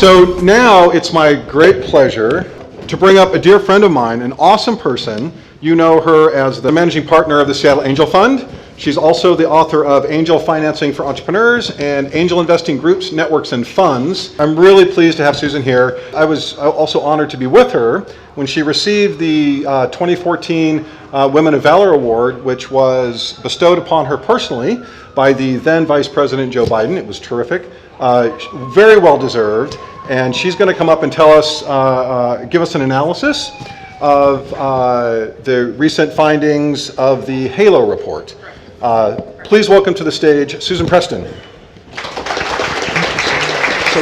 So now it's my great pleasure to bring up a dear friend of mine, an awesome person. You know her as the managing partner of the Seattle Angel Fund. She's also the author of Angel Financing for Entrepreneurs and Angel Investing Groups, Networks, and Funds. I'm really pleased to have Susan here. I was also honored to be with her when she received the 2014 Women of Valor Award, which was bestowed upon her personally by the then Vice President Joe Biden. It was terrific, very well deserved. And she's going to come up and tell us, give us an analysis of the recent findings of the HALO report. Please welcome to the stage Susan Preston. So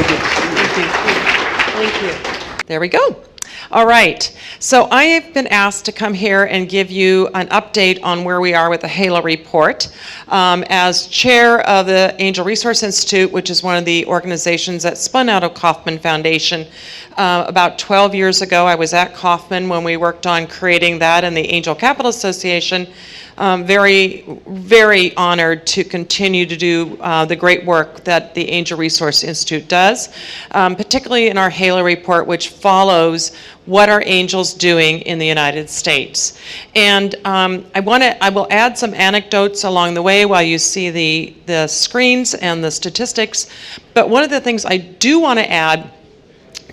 good to see you. Thank you. There we go. All right. So I have been asked to come here and give you an update on where we are with the HALO report. As chair of the Angel Resource Institute, which is one of the organizations that spun out of Kauffman Foundation, about 12 years ago, I was at Kauffman when we worked on creating that and the Angel Capital Association. Very, very honored to continue to do the great work that the Angel Resource Institute does, particularly in our HALO report, which follows what are angels doing in the United States. And I will add some anecdotes along the way while you see the screens and the statistics. But one of the things I do want to add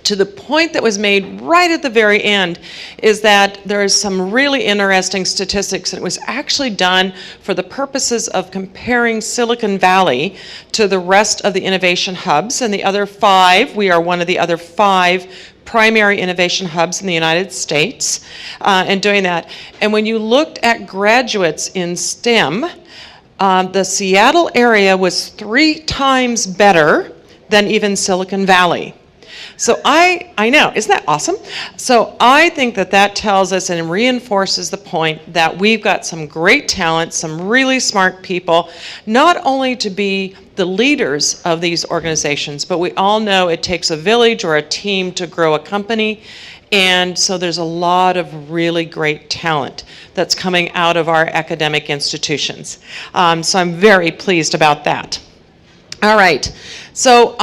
to the point that was made right at the very end is that there is some really interesting statistics. It was actually done for the purposes of comparing Silicon Valley to the rest of the innovation hubs, and the other 5, we are one of the other 5 primary innovation hubs in the United States, and doing that. And when you looked at graduates in STEM, the Seattle area was 3 times better than even Silicon Valley. So I know, isn't that awesome? So I think that tells us and reinforces the point that we've got some great talent, some really smart people, not only to be the leaders of these organizations, but we all know it takes a village or a team to grow a company. And so there's a lot of really great talent that's coming out of our academic institutions. So I'm very pleased about that. All right, so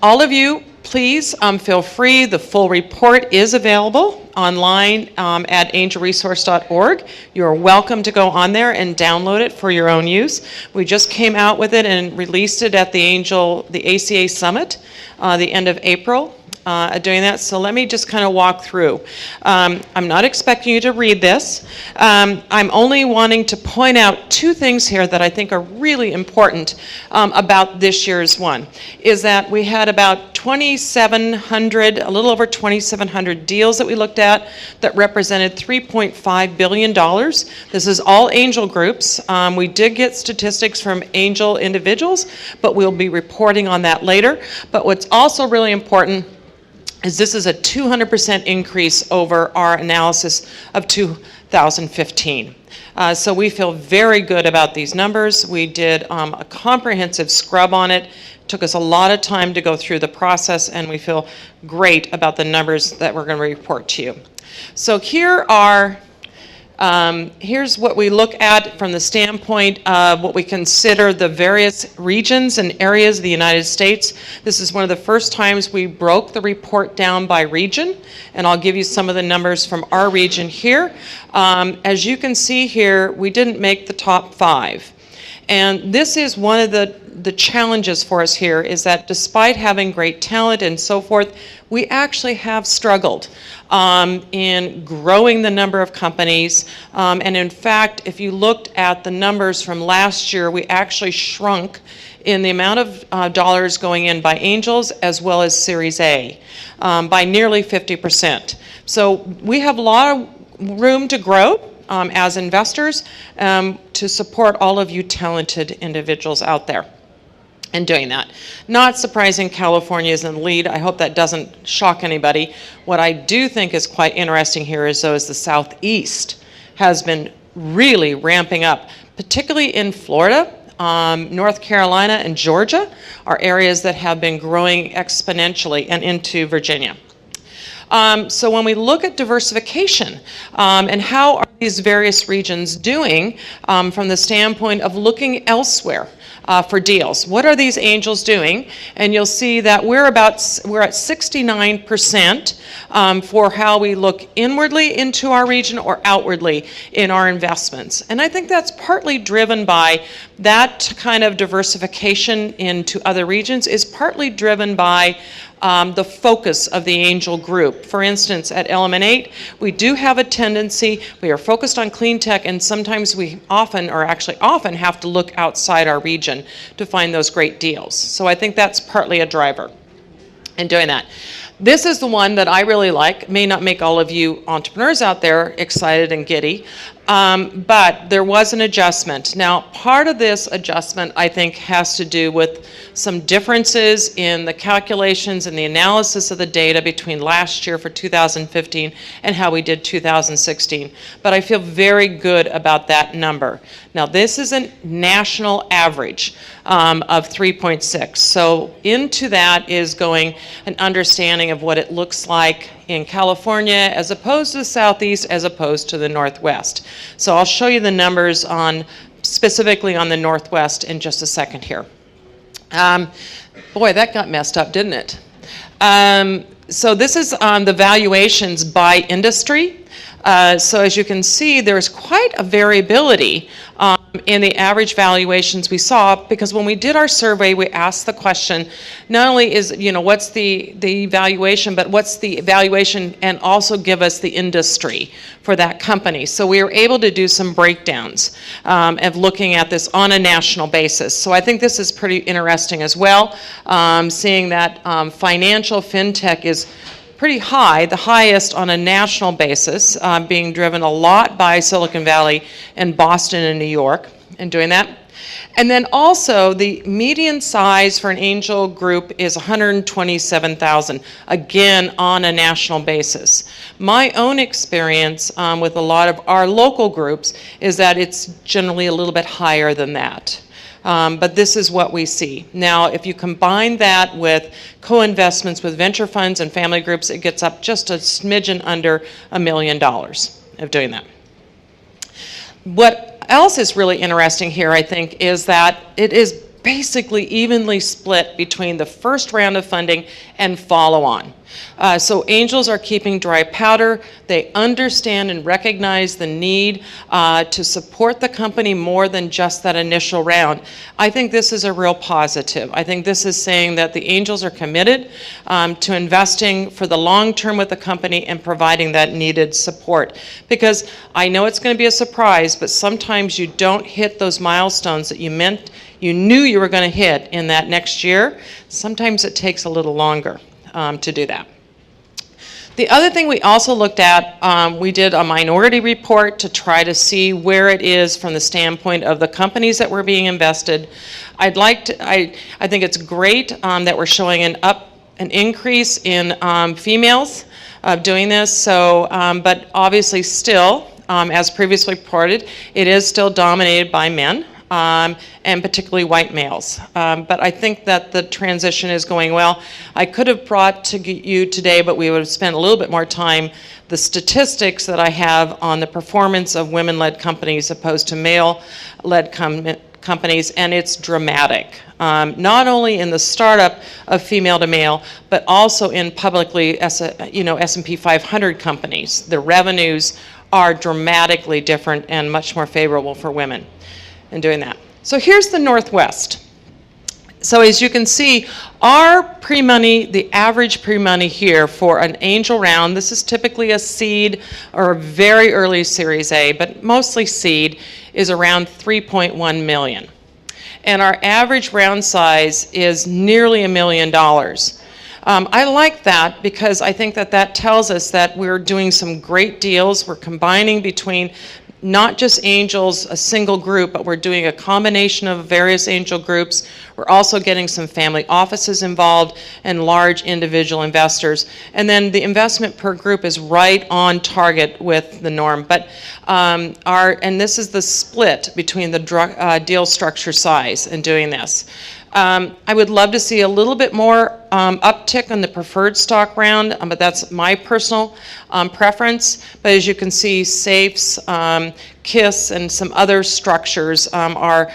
all of you, please feel free. The full report is available online at angelresource.org. You're welcome to go on there and download it for your own use. We just came out with it and released it at the ACA Summit, the end of April. Doing that, so let me just kind of walk through. I'm not expecting you to read this. I'm only wanting to point out 2 things here that I think are really important about this year's one, is that we had about 2,700, a little over 2,700 deals that we looked at that represented $3.5 billion. This is all angel groups. We did get statistics from angel individuals, but we'll be reporting on that later. But what's also really important is this is a 200% increase over our analysis of 2015. So we feel very good about these numbers. We did a comprehensive scrub on it. Took us a lot of time to go through the process, and we feel great about the numbers that we're going to report to you. So here are here's what we look at from the standpoint of what we consider the various regions and areas of the United States. This is one of the first times we broke the report down by region, and I'll give you some of the numbers from our region here. As you can see here, we didn't make the top 5. And this is one of the challenges for us here, is that despite having great talent and so forth, we actually have struggled in growing the number of companies. And in fact, if you looked at the numbers from last year, we actually shrunk in the amount of dollars going in by angels as well as Series A by nearly 50%. So we have a lot of room to grow as investors to support all of you talented individuals out there and doing that. Not surprising California is in the lead. I hope that doesn't shock anybody. What I do think is quite interesting here is the Southeast has been really ramping up, particularly in Florida. North Carolina and Georgia are areas that have been growing exponentially, and into Virginia. So when we look at diversification and how are these various regions doing from the standpoint of looking elsewhere, for deals. What are these angels doing? And you'll see that we're at 69% for how we look inwardly into our region or outwardly in our investments. And I think that's partly driven by that kind of diversification into other regions, is partly driven by the focus of the angel group. For instance, at Element8, we do have a tendency, we are focused on clean tech, and sometimes we often have to look outside our region to find those great deals. So I think that's partly a driver in doing that. This is the one that I really like. It may not make all of you entrepreneurs out there excited and giddy, but there was an adjustment. Now, part of this adjustment, I think, has to do with some differences in the calculations and the analysis of the data between last year for 2015 and how we did 2016. But I feel very good about that number. Now, this is a national average of 3.6. So into that is going an understanding of what it looks like in California as opposed to the Southeast, as opposed to the Northwest. So I'll show you the numbers specifically on the Northwest in just a second here. Boy, that got messed up, didn't it? So this is the valuations by industry. So as you can see, there's quite a variability in the average valuations we saw, because when we did our survey, we asked the question, not only is, what's the valuation, but what's the valuation, and also give us the industry for that company. So we were able to do some breakdowns of looking at this on a national basis. So I think this is pretty interesting as well, seeing that financial fintech is pretty high, the highest on a national basis, being driven a lot by Silicon Valley and Boston and New York, and doing that. And then also the median size for an angel group is 127,000, again on a national basis. My own experience with a lot of our local groups is that it's generally a little bit higher than that. But this is what we see. Now, if you combine that with co-investments with venture funds and family groups, it gets up just a smidgen under $1 million of doing that. What else is really interesting here, I think, is that it is basically evenly split between the first round of funding and follow-on. So angels are keeping dry powder. They understand and recognize the need to support the company more than just that initial round. I think this is a real positive. I think this is saying that the angels are committed to investing for the long term with the company and providing that needed support. Because I know it's going to be a surprise, but sometimes you don't hit those milestones that you knew you were going to hit in that next year. Sometimes it takes a little longer to do that. The other thing we also looked at, we did a minority report to try to see where it is from the standpoint of the companies that were being invested. I think it's great that we're showing an increase in females doing this. So, but obviously still, as previously reported, it is still dominated by men. And particularly white males. But I think that the transition is going well. I could have brought to you today, but we would have spent a little bit more time, the statistics that I have on the performance of women-led companies opposed to male-led companies, and it's dramatic. Not only in the startup of female to male, but also in publicly, S&P 500 companies. The revenues are dramatically different and much more favorable for women in doing that. So here's the Northwest. So as you can see, our pre-money, the average pre-money here for an angel round, this is typically a seed or a very early Series A, but mostly seed, is around 3.1 million. And our average round size is nearly $1 million. I like that because I think that tells us that we're doing some great deals. We're combining between not just angels, a single group, but we're doing a combination of various angel groups. We're also getting some family offices involved and large individual investors. And then the investment per group is right on target with the norm. But and this is the split between the deal structure size in doing this. I would love to see a little bit more uptick on the preferred stock round, but that's my personal preference. But as you can see, safes, KISS, and some other structures are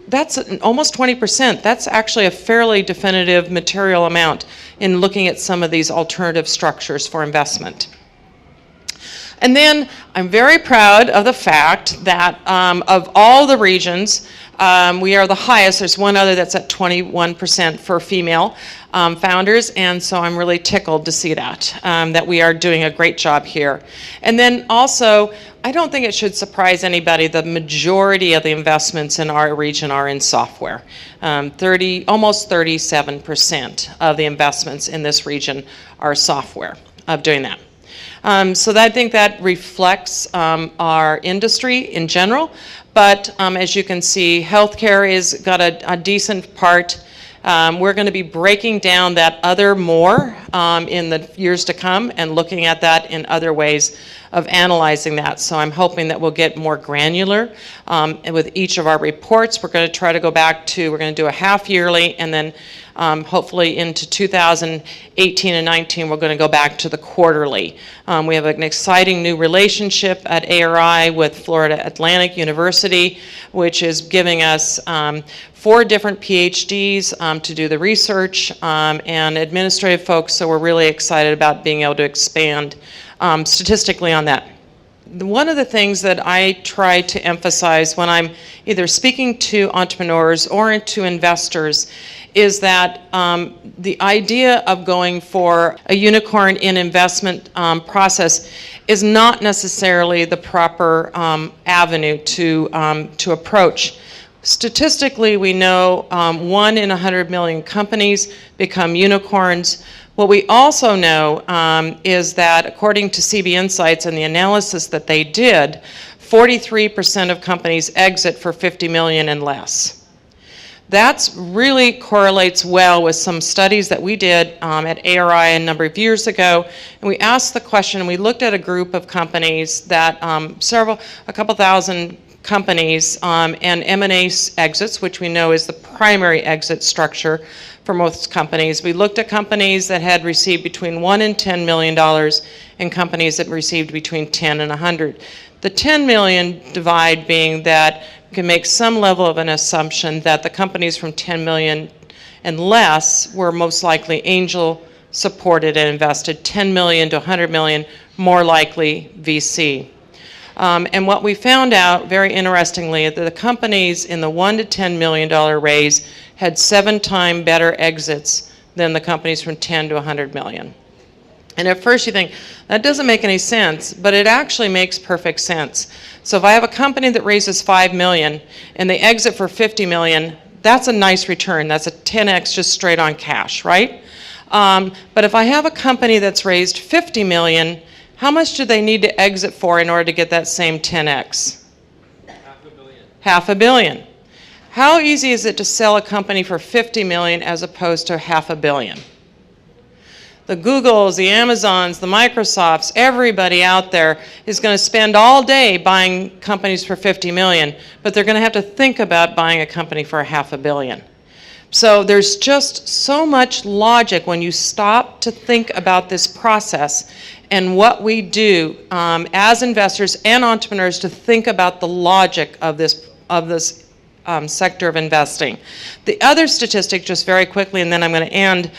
that's almost 20%. That's actually a fairly definitive material amount in looking at some of these alternative structures for investment. And then I'm very proud of the fact that of all the regions, we are the highest. There's one other that's at 21% for female founders, and so I'm really tickled to see that, that we are doing a great job here. And then also, I don't think it should surprise anybody, the majority of the investments in our region are in software. Almost 37% of the investments in this region are software of doing that. So I think that reflects our industry in general, but as you can see, healthcare has got a decent part. We're going to be breaking down that other more in the years to come and looking at that in other ways of analyzing that. So I'm hoping that we'll get more granular with each of our reports. We're going to try to go back to, we're going to do a half yearly, and then hopefully into 2018 and 19, we're going to go back to the quarterly. We have an exciting new relationship at ARI with Florida Atlantic University, which is giving us 4 different PhDs to do the research and administrative folks, so we're really excited about being able to expand statistically on that. One of the things that I try to emphasize when I'm either speaking to entrepreneurs or to investors is that the idea of going for a unicorn in investment process is not necessarily the proper avenue to approach. Statistically, we know 1 in 100 million companies become unicorns. What we also know is that according to CB Insights and the analysis that they did, 43% of companies exit for 50 million and less. That really correlates well with some studies that we did at ARI a number of years ago. And we asked the question, we looked at a group of companies that a couple thousand companies and M&A exits, which we know is the primary exit structure for most companies. We looked at companies that had received between $1 and $10 million and companies that received between 10 and 100. The 10 million divide being that we can make some level of an assumption that the companies from 10 million and less were most likely angel supported and invested. 10 million to 100 million, more likely VC. And what we found out, very interestingly, that the companies in the $1 to $10 million raise had 7 times better exits than the companies from 10 to 100 million. And at first you think, that doesn't make any sense, but it actually makes perfect sense. So if I have a company that raises 5 million and they exit for 50 million, that's a nice return. That's a 10x just straight on cash, right? But if I have a company that's raised 50 million, how much do they need to exit for in order to get that same 10x? $500 million. $500 million. How easy is it to sell a company for 50 million as opposed to $500 million? The Googles, the Amazons, the Microsofts, everybody out there is going to spend all day buying companies for 50 million, but they're going to have to think about buying a company for $500 million. So there's just so much logic when you stop to think about this process and what we do as investors and entrepreneurs to think about the logic of this sector of investing. The other statistic, just very quickly, and then I'm going to end,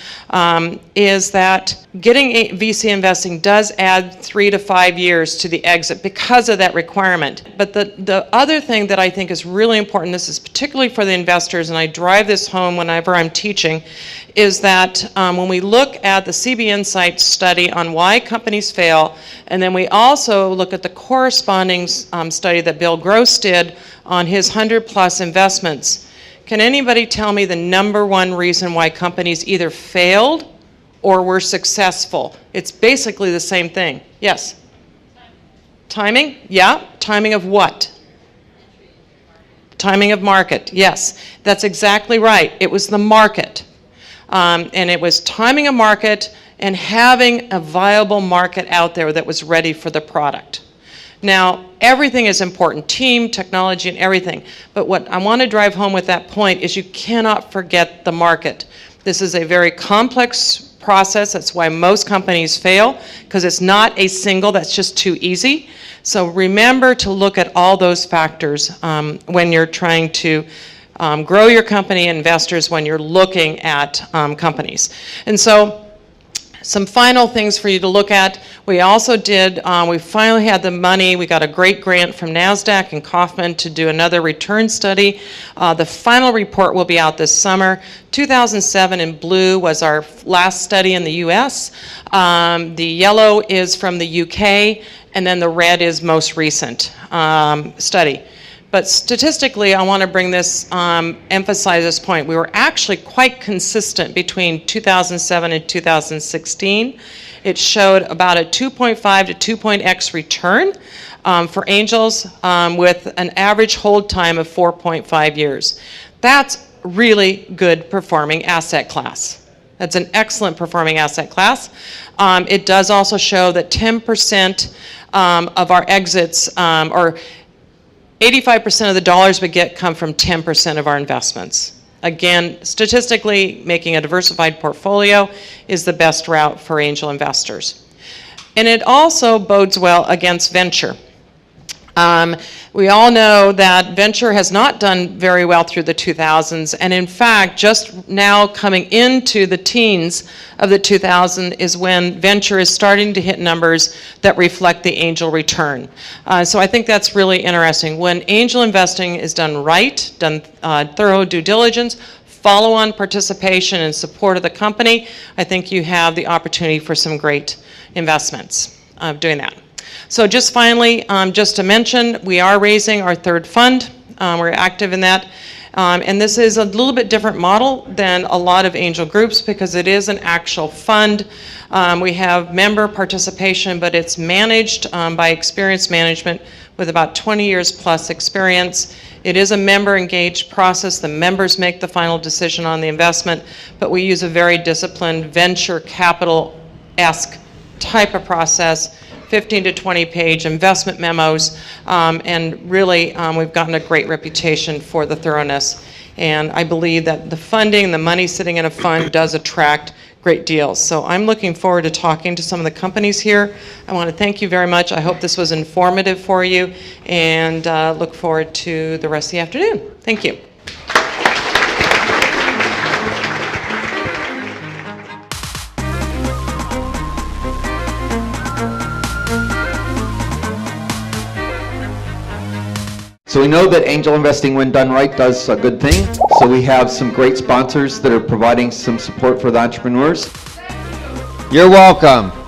is that getting VC investing does add 3 to 5 years to the exit because of that requirement. But the other thing that I think is really important, this is particularly for the investors, and I drive this home whenever I'm teaching, is that when we look at the CB Insights study on why companies fail, and then we also look at the corresponding study that Bill Gross did on his 100+ investments. Can anybody tell me the #1 reason why companies either failed or were successful? It's basically the same thing. Yes? Timing? Yeah. Timing of what? Timing of market. Yes, that's exactly right. It was the market. And it was timing a market and having a viable market out there that was ready for the product. Now, everything is important, team, technology, and everything. But what I want to drive home with that point is you cannot forget the market. This is a very complex process. That's why most companies fail, because it's not a single that's just too easy. So remember to look at all those factors when you're trying to grow your company, investors, when you're looking at companies. And so some final things for you to look at. We also did, we finally had the money. We got a great grant from NASDAQ and Kauffman to do another return study. The final report will be out this summer. 2007 in blue was our last study in the US. The yellow is from the UK, and then the red is most recent study. But statistically, I want to bring this, emphasize this point. We were actually quite consistent between 2007 and 2016. It showed about a 2.5 to 2.x return for angels with an average hold time of 4.5 years. That's really good performing asset class. That's an excellent performing asset class. It does also show that 10% of our exits, or 85% of the dollars we get come from 10% of our investments. Again, statistically, making a diversified portfolio is the best route for angel investors. And it also bodes well against venture. We all know that venture has not done very well through the 2000s, and in fact, just now coming into the teens of the 2000s is when venture is starting to hit numbers that reflect the angel return. So I think that's really interesting. When angel investing is done right, done thorough due diligence, follow-on participation and support of the company, I think you have the opportunity for some great investments doing that. So just finally, just to mention, we are raising our third fund. We're active in that. And this is a little bit different model than a lot of angel groups because it is an actual fund. We have member participation, but it's managed by experienced management with about 20 years plus experience. It is a member engaged process. The members make the final decision on the investment, but we use a very disciplined venture capital-esque type of process, 15 to 20 page investment memos, and really we've gotten a great reputation for the thoroughness. And I believe that the funding, the money sitting in a fund does attract great deals. So I'm looking forward to talking to some of the companies here. I want to thank you very much. I hope this was informative for you, and look forward to the rest of the afternoon. Thank you. So we know that angel investing, when done right, does a good thing. So we have some great sponsors that are providing some support for the entrepreneurs. You're welcome.